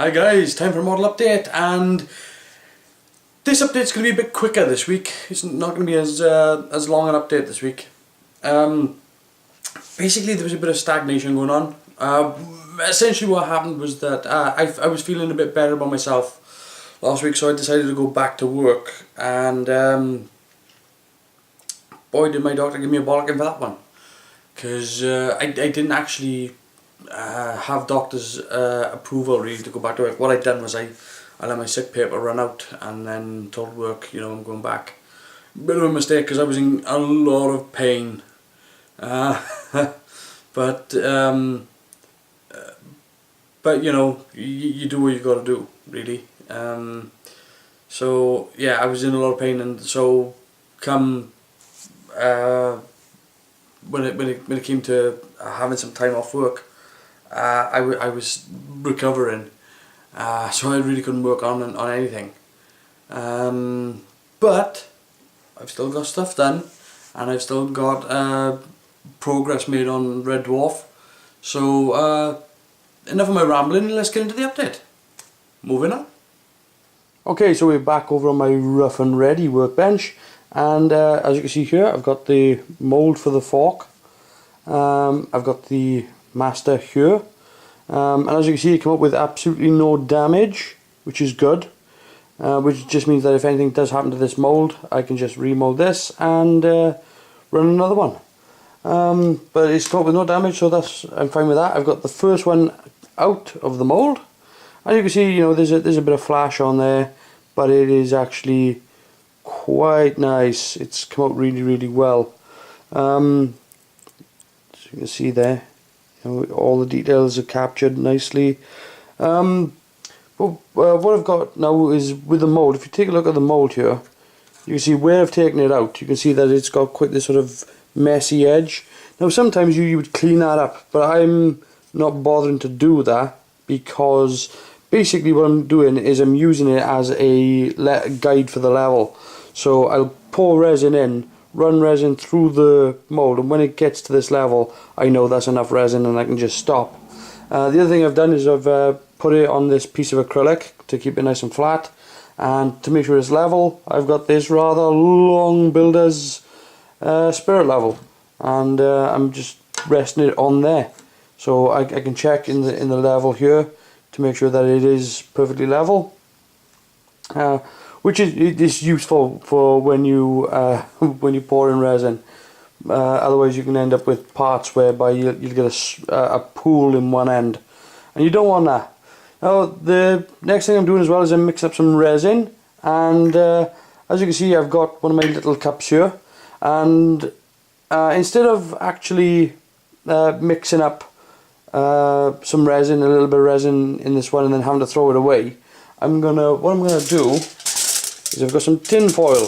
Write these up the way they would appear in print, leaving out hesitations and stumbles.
Hi guys, time for a model update, and this update's going to be a bit quicker this week. It's not going to be as long an update this week. Basically there was a bit of stagnation going on. Essentially what happened was that I was feeling a bit better about myself last week, so I decided to go back to work, and boy did my doctor give me a bollocking for that one, because I didn't actually have doctor's approval really to go back to work. What I'd done was I let my sick paper run out and then told work, you know, I'm going back. Bit of a mistake because I was in a lot of pain, but you know, you do what you got to do really. So yeah, I was in a lot of pain, and so come when it came to having some time off work, I was recovering, so I really couldn't work on anything. But I've still got stuff done, and I've still got progress made on Red Dwarf. So enough of my rambling, let's get into the update. Moving on. Okay, so we're back over on my rough and ready workbench, and as you can see here, I've got the mould for the fork. I've got the master here, and as you can see, it came up with absolutely no damage, which is good, which just means that if anything does happen to this mould, I can just remold this and run another one. But it's come up with no damage, so I'm fine with that. I've got the first one out of the mould. As you can see, you know, there's a bit of flash on there, but it is actually quite nice. It's come out really well. So you can see there, you know, all the details are captured nicely. But what I've got now is with the mould. If you take a look at the mould here, you can see where I've taken it out. You can see that it's got quite this sort of messy edge. Now sometimes you would clean that up, but I'm not bothering to do that, because basically what I'm doing is I'm using it as a guide for the level. So I'll pour resin in, run resin through the mould, and when it gets to this level, I know that's enough resin and I can just stop. The other thing I've done is I've put it on this piece of acrylic to keep it nice and flat, and to make sure it's level, I've got this rather long builder's spirit level, and I'm just resting it on there, so I can check in the level here to make sure that it is perfectly level, which is useful for when you pour in resin. Otherwise you can end up with parts whereby you'll get a pool in one end, and you don't want that. Now the next thing I'm doing as well is I'm mixing up some resin, and as you can see, I've got one of my little cups here, and instead of actually mixing up some resin, a little bit of resin in this one, and then having to throw it away, what I'm gonna do is I've got some tin foil.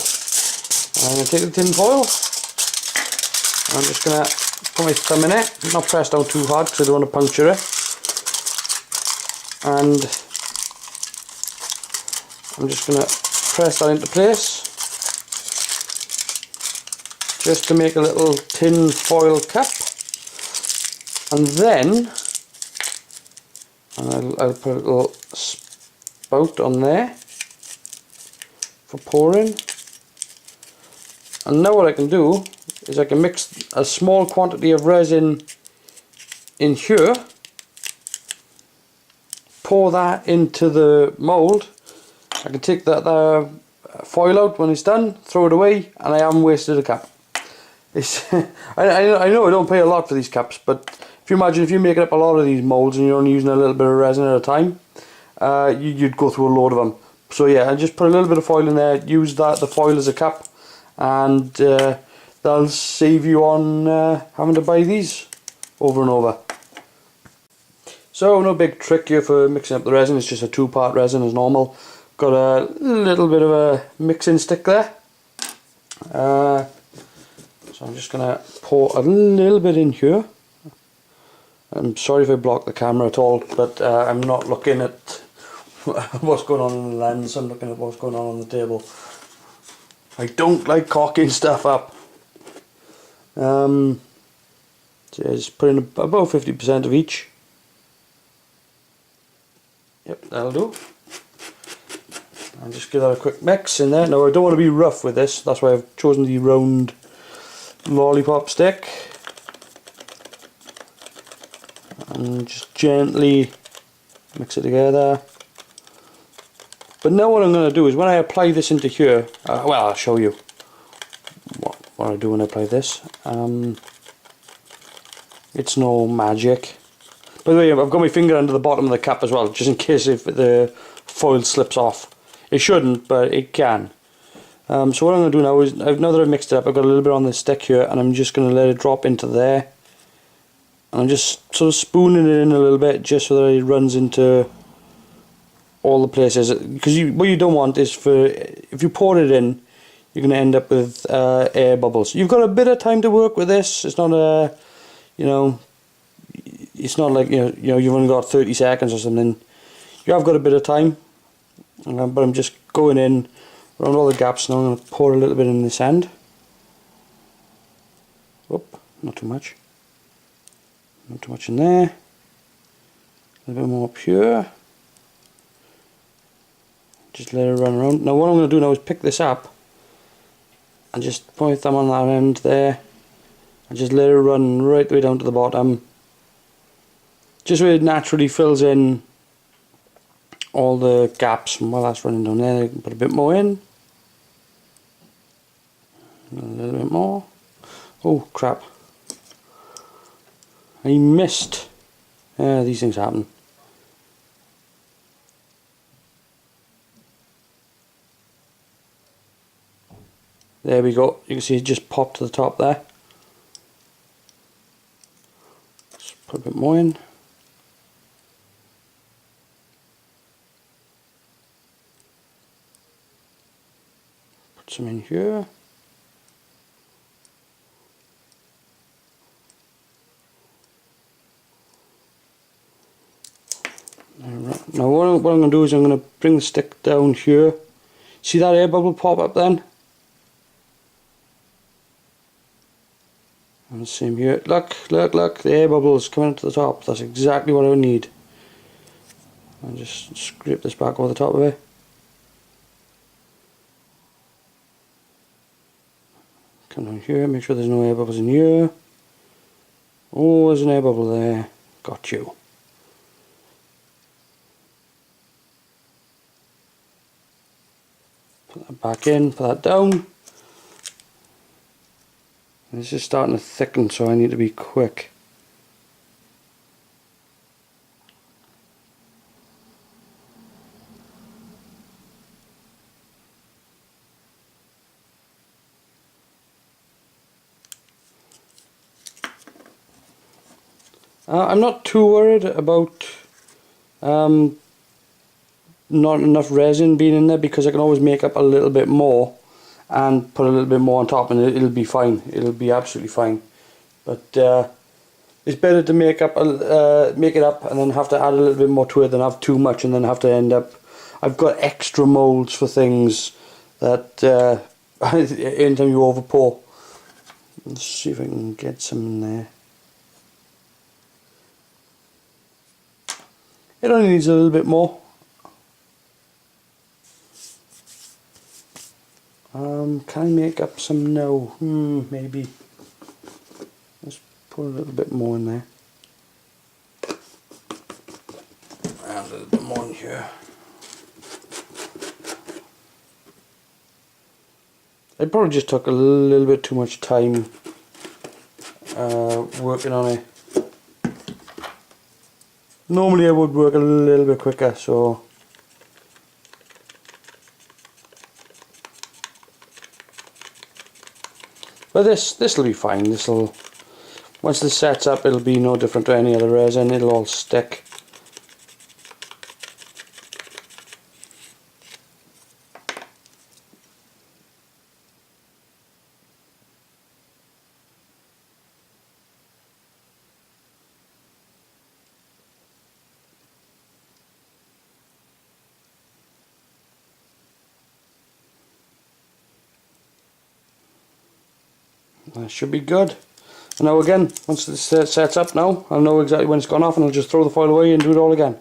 I'm gonna take the tin foil, and I'm just gonna put my thumb in it, not press down too hard because I don't want to puncture it, and I'm just gonna press that into place, just to make a little tin foil cup. And then I'll put a little spout on there for pouring. And now what I can do is I can mix a small quantity of resin in here, pour that into the mould. I can take that foil out when it's done, throw it away, and I haven't wasted a cup. I know I don't pay a lot for these cups, but if you imagine if you're making up a lot of these moulds and you're only using a little bit of resin at a time, you'd go through a load of them. So yeah, I just put a little bit of foil in there, use the foil as a cup, and that'll save you on having to buy these over and over. So no big trick here for mixing up the resin, it's just a 2-part resin as normal. Got a little bit of a mixing stick there. So I'm just going to pour a little bit in here. I'm sorry if I block the camera at all, but I'm not looking at what's going on in the lens, I'm looking at what's going on the table. I don't like cocking stuff up. So just put in about 50% of each. Yep, that'll do. And just give that a quick mix in there. Now I don't want to be rough with this, that's why I've chosen the round lollipop stick. And just gently mix it together. But now what I'm going to do is when I apply this into here, well, I'll show you what I do when I apply this. It's no magic. By the way, I've got my finger under the bottom of the cap as well, just in case if the foil slips off. It shouldn't, but it can. So what I'm going to do now is, now that I've mixed it up, I've got a little bit on the stick here, and I'm just going to let it drop into there. And I'm just sort of spooning it in a little bit, just so that it runs into all the places. Because what you don't want is for, if you pour it in, you're going to end up with air bubbles. You've got a bit of time to work with this. It's not a, you know, it's not like you know you've only got 30 seconds or something. You have got a bit of time, but I'm just going in around all the gaps now. I'm going to pour a little bit in this end. Whoop, not too much. Not too much in there. A little bit more up here. Just let it run around. Now what I'm going to do now is pick this up and just put my thumb on that end there and just let it run right the way down to the bottom. Just so it naturally fills in all the gaps. And while that's running down there, I can put a bit more in. A little bit more. Oh crap. I missed. Yeah, these things happen. There we go. You can see it just popped to the top there. Let's put a bit more in. Put some in here. Now what I'm going to do is I'm going to bring the stick down here. See that air bubble pop up then? And the same here. Look, look, look, the air bubbles coming up to the top. That's exactly what I need. I'll just scrape this back over the top of it. Come down here, make sure there's no air bubbles in here. Oh, there's an air bubble there. Got you. Put that back in, put that down. It's just starting to thicken, so I need to be quick. I'm not too worried about not enough resin being in there, because I can always make up a little bit more and put a little bit more on top, and it'll be fine. It'll be absolutely fine. But it's better to make it up and then have to add a little bit more to it than have too much and then have to end up. I've got extra molds for things that anytime you over pour. Let's see if I can get some in there. It only needs a little bit more. Can I make up some now? Maybe. Let's put a little bit more in there. And a little bit more in here. I probably just took a little bit too much time working on it. Normally I would work a little bit quicker, so but this will be fine. Once this sets up, it'll be no different to any other resin. It'll all stick. That should be good. And now again, once this sets up now, I'll know exactly when it's gone off, and I'll just throw the foil away and do it all again.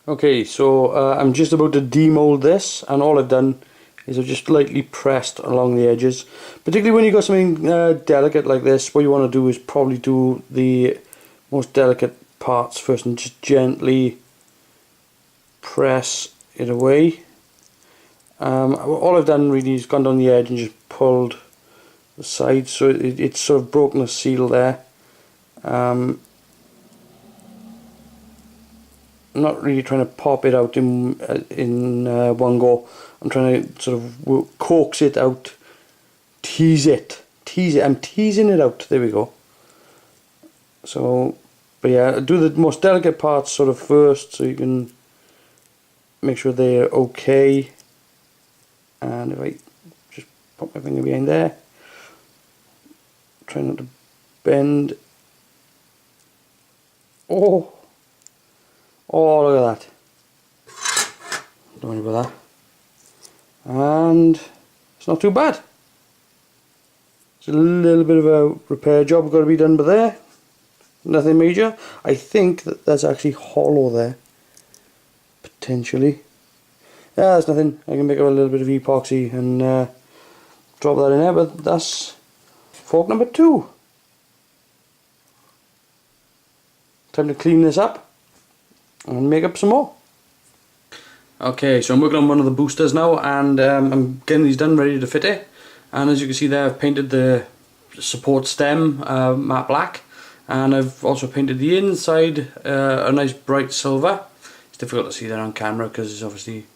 Okay, so I'm just about to demold this, and all I've done is I've just lightly pressed along the edges. Particularly when you've got something delicate like this, what you want to do is probably do the most delicate parts first and just gently press it away. All I've done really is gone down the edge and just pulled the sides, so it's sort of broken the seal there. I'm not really trying to pop it out in one go. I'm trying to sort of coax it out, tease it. I'm teasing it out. There we go. So, but yeah, do the most delicate parts sort of first, so you can make sure they're okay. And if I just pop my finger behind there, try not to bend. Oh, look at that. Don't worry about that. And it's not too bad. It's a little bit of a repair job got to be done by there. Nothing major. I think that's actually hollow there. Potentially. Yeah, that's nothing. I can make up a little bit of epoxy and drop that in there, but that's fork number 2. Time to clean this up and make up some more. Okay, so I'm working on one of the boosters now, and I'm getting these done, ready to fit it. And as you can see there, I've painted the support stem matte black, and I've also painted the inside a nice bright silver. It's difficult to see that on camera because it's obviously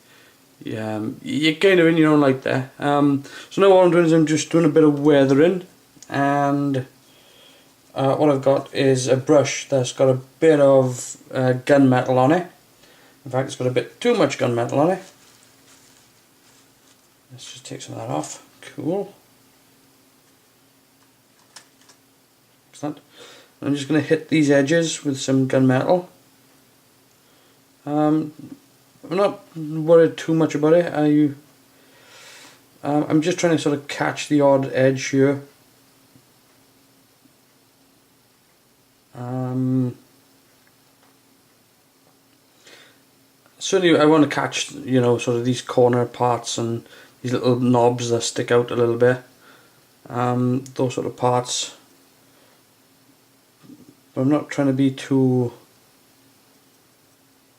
you're kind of in your own light there. So now what I'm doing is I'm just doing a bit of weathering, and what I've got is a brush that's got a bit of gunmetal on it. In fact, it's got a bit too much gunmetal on it. Let's just take some of that off. Cool. Excellent. I'm just going to hit these edges with some gunmetal. I'm not worried too much about it. I'm just trying to sort of catch the odd edge here. Certainly I want to catch, you know, sort of these corner parts and these little knobs that stick out a little bit. Those sort of parts. But I'm not trying to be too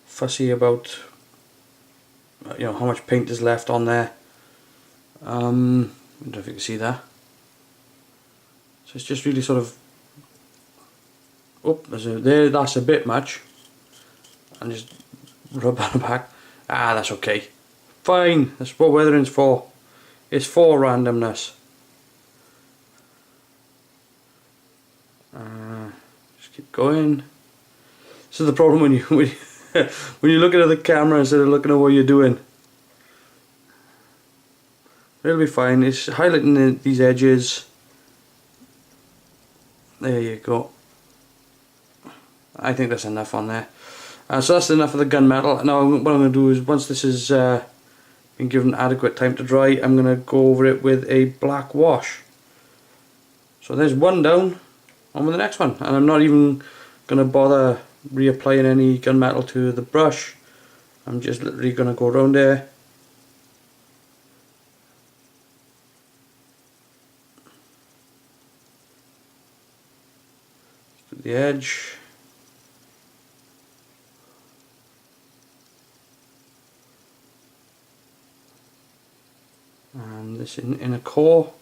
fussy about, you know, how much paint is left on there. I don't know if you can see that. So it's just really sort of, oh, that's a bit much, and just rub that back. Ah, that's okay. Fine, that's what weathering's for. It's for randomness. Just keep going. This is the problem when you when you're looking at the camera instead of looking at what you're doing. It'll be fine. It's highlighting these edges. There you go. I think that's enough on there. So that's enough of the gunmetal. Now what I'm going to do is, once this has been given adequate time to dry, I'm going to go over it with a black wash. So there's one down, on with the next one. And I'm not even going to bother reapplying any gunmetal to the brush. I'm just literally going to go around there. To the edge. And this inner core.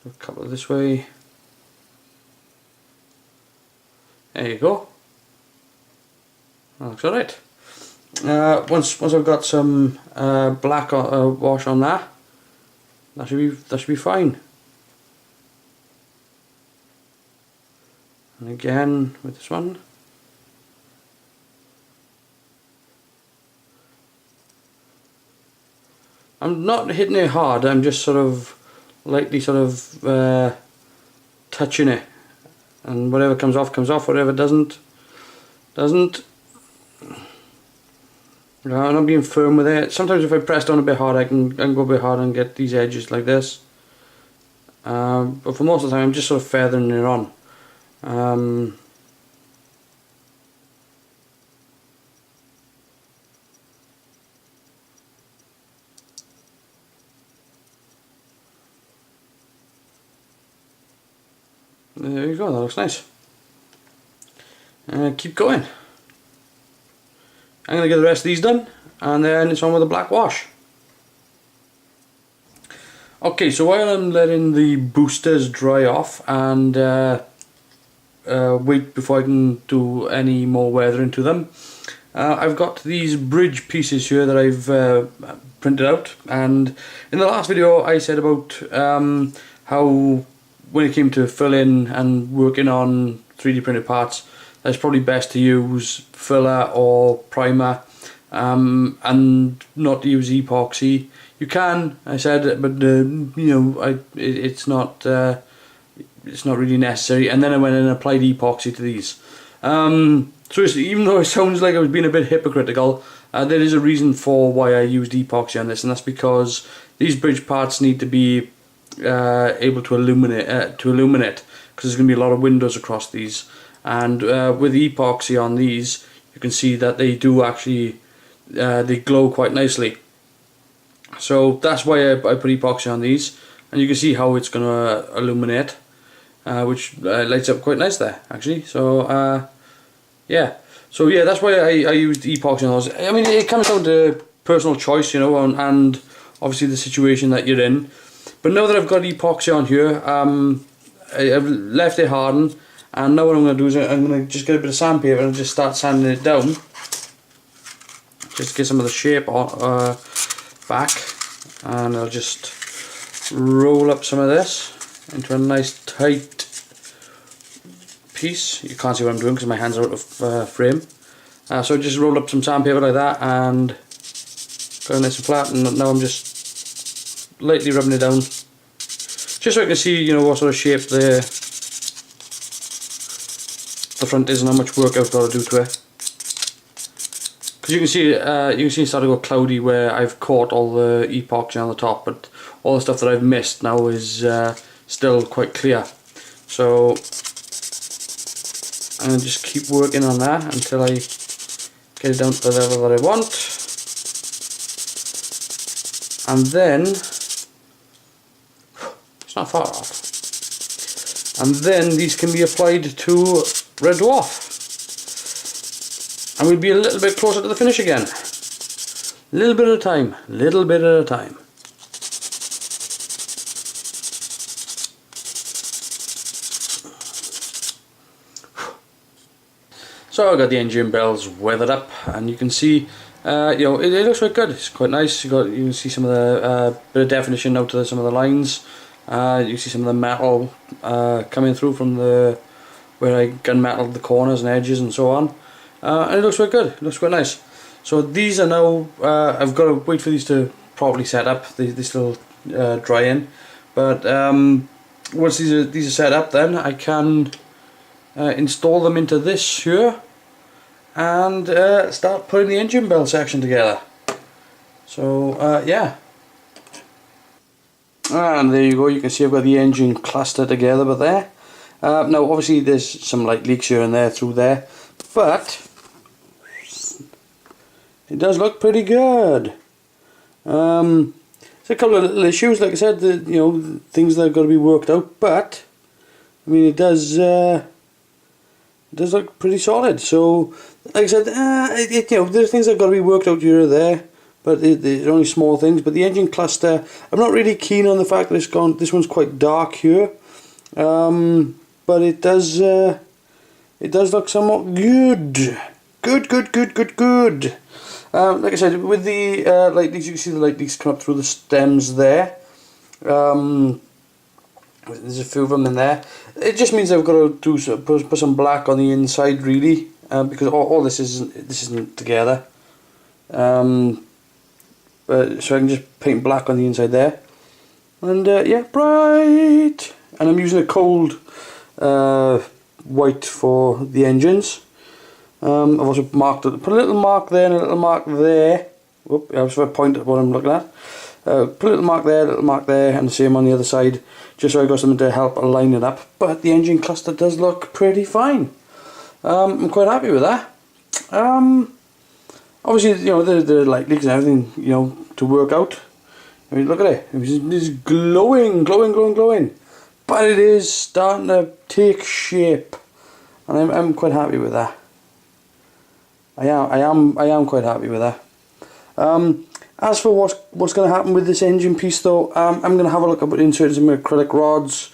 A couple this way. There you go. That looks alright. Once I've got some black wash on that should be fine. And again with this one. I'm not hitting it hard, I'm just sort of lightly sort of touching it, and whatever comes off, whatever doesn't. I'm not being firm with it. Sometimes if I press down a bit hard, I can go a bit hard and get these edges like this. But for most of the time I'm just sort of feathering it on. There you go, that looks nice. Keep going. I'm going to get the rest of these done, and then it's on with the black wash. Okay, so while I'm letting the boosters dry off and wait before I can do any more weathering to them, I've got these bridge pieces here that I've printed out. And in the last video I said about how when it came to filling and working on 3D printed parts, it's probably best to use filler or primer and not to use epoxy. You can, I said, but you know, it's not really necessary. And then I went and applied epoxy to these. So even though it sounds like I was being a bit hypocritical, there is a reason for why I used epoxy on this, and that's because these bridge parts need to be able to illuminate, because there's going to be a lot of windows across these. And with epoxy on these, you can see that they do actually they glow quite nicely. So that's why I put epoxy on these, and you can see how it's going to illuminate, which lights up quite nice there actually. So yeah, that's why I used epoxy on those. I mean, it comes down to personal choice, you know, and obviously the situation that you're in. But now that I've got epoxy on here, I've left it harden, and now what I'm going to do is I'm going to just get a bit of sandpaper and just start sanding it down, just to get some of the shape on, back. And I'll just roll up some of this into a nice tight piece. You can't see what I'm doing because my hands are out of frame. So I just rolled up some sandpaper like that and got it nice and flat, and now I'm just lightly rubbing it down, just so I can see, you know, what sort of shape the front is and how much work I've got to do to it. Because you can see it's starting to go cloudy where I've caught all the epoxy on the top, but all the stuff that I've missed now is still quite clear. So I'm going to just keep working on that until I get it down to the level that I want. And then, it's not far off. And then these can be applied to Red Dwarf. And we'll be a little bit closer to the finish again. Little bit at a time, little bit at a time. So I got the engine bells weathered up, and you can see, you know, it looks quite good. It's quite nice. You can see some of the bit of definition out to some of the lines. You can see some of the metal coming through from where I gunmetaled the corners and edges and so on. And it looks quite good. It looks quite nice. So these are now, I've got to wait for these to properly set up. They still dry in, but once these are set up, then I can install them into this here and start putting the engine bell section together. So yeah, and there you go. You can see I've got the engine cluster together, but there. Now obviously there's some light leaks here and there through there, but it does look pretty good. There's a couple of little issues, like I said, you know, things that have got to be worked out, but I mean it does look pretty solid. So like I said, you know, there's things that have got to be worked out here or there, but they're only small things. But the engine cluster, I'm not really keen on the fact that this one's quite dark here, but it does look somewhat good. Good. Like I said, with the light leaks, you can see the light leaks come up through the stems there. There's a few of them in there. It just means I've got to put some black on the inside, really, because all this isn't together. But so I can just paint black on the inside there, and yeah, bright. And I'm using a cold white for the engines. I've also marked it, put a little mark there and a little mark there. Whoop, I was trying to point at what I'm looking at. Put a little mark there, and the same on the other side, just so I got something to help align it up. But the engine cluster does look pretty fine. I'm quite happy with that. Obviously, you know, the light leaks and everything, you know, to work out. I mean, look at it. It's glowing. but it is starting to take shape, and I'm quite happy with that. I am quite happy with that. As for what's going to happen with this engine piece though, I'm going to have a look at inserting some acrylic rods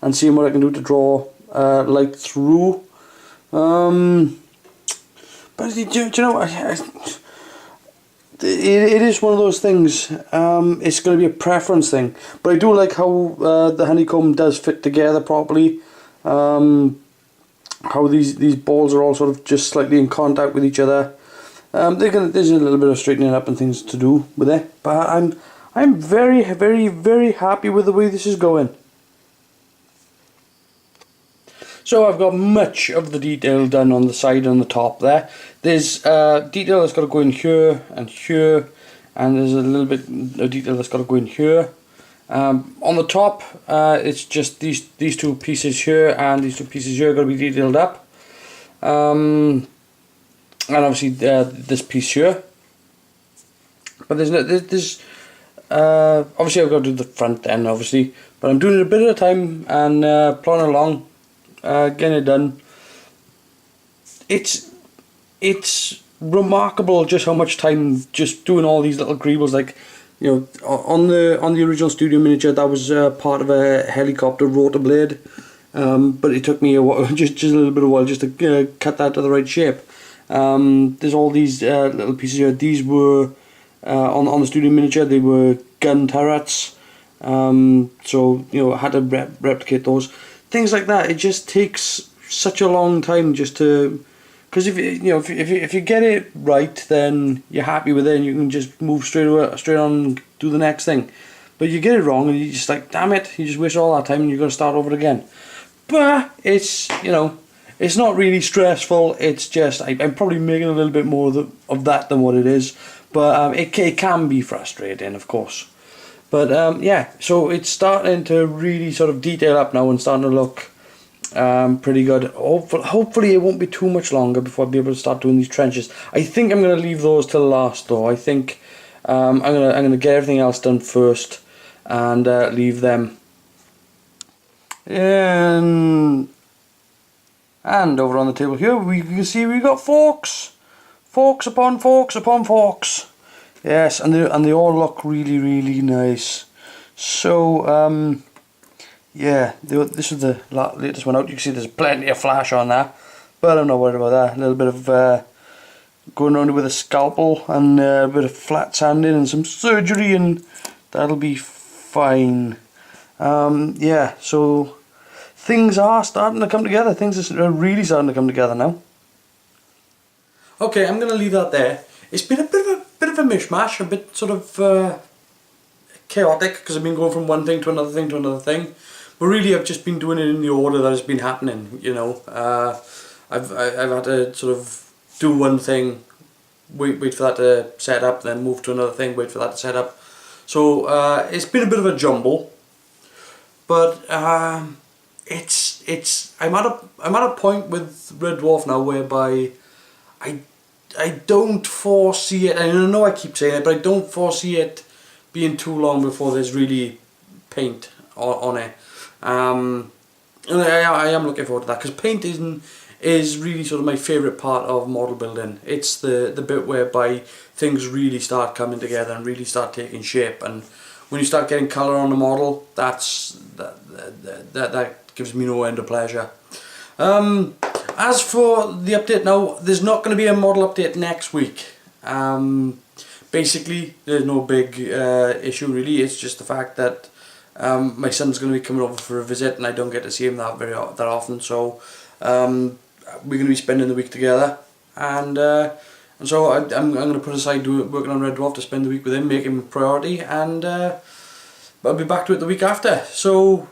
and seeing what I can do to draw light through. But do you know, it is one of those things. It's going to be a preference thing, but I do like how the honeycomb does fit together properly. How these balls are all sort of just slightly in contact with each other. There's a little bit of straightening up and things to do with it, but I'm very happy with the way this is going. So I've got much of the detail done on the side and the top there. There's detail that's got to go in here, and there's a little bit of detail that's got to go in here. On the top, it's just these two pieces here and these two pieces here are going to be detailed up. And obviously this piece here. But there's obviously I've got to do the front end, obviously, but I'm doing it a bit at a time and plodding along, getting it done. It's remarkable just how much time just doing all these little greebles. Like, you know, on the original studio miniature, that was part of a helicopter rotor blade, but it took me a while, just a little bit of a while just to cut that to the right shape. There's all these little pieces here. These were on the studio miniature. They were gun turrets, so you know I had to replicate those things like that. It just takes such a long time just to. Because if you get it right, then you're happy with it, and you can just move straight on and do the next thing. But you get it wrong, and you just like, damn it, you just waste all that time, and you're gonna start over again. But it's it's not really stressful. It's just I'm probably making a little bit more of that than what it is. But it can be frustrating, of course. But yeah, so it's starting to really sort of detail up now and starting to look. Pretty good. Hopefully it won't be too much longer before I'll be able to start doing these trenches. I think I'm going to leave those till last though. I think I'm gonna get everything else done first and leave them. And over on the table here we can see we got forks upon forks upon forks. Yes, and they all look really nice. So yeah, this is the latest one out. You can see there's plenty of flash on that, but I'm not worried about that. A little bit of going around it with a scalpel and a bit of flat sanding and some surgery, and that'll be fine. Yeah, so things are starting to come together. Things are really starting to come together now. Okay, I'm going to leave that there. It's been a bit of a mishmash, a bit sort of chaotic, because I've been going from one thing to another thing to another thing. But really, I've just been doing it in the order that has been happening. You know, I've had to sort of do one thing, wait for that to set up, then move to another thing, wait for that to set up. So it's been a bit of a jumble. But I'm at a point with Red Dwarf now whereby I don't foresee it. And I know I keep saying it, but I don't foresee it being too long before there's really paint on it. And I am looking forward to that, because paint is really sort of my favourite part of model building. It's the bit whereby things really start coming together and really start taking shape, and when you start getting colour on the model, that gives me no end of pleasure. As for the update now, there's not going to be a model update next week. Basically, there's no big issue really. It's just the fact that my son's going to be coming over for a visit, and I don't get to see him that often. So we're going to be spending the week together, and so I'm going to put aside working on Red Dwarf to spend the week with him, make him a priority, and I'll be back to it the week after. So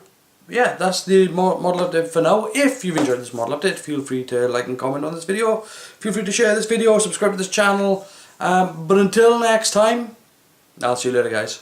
yeah, that's the model update for now. If you've enjoyed this model update, feel free to like and comment on this video. Feel free to share this video, subscribe to this channel. But until next time, I'll see you later, guys.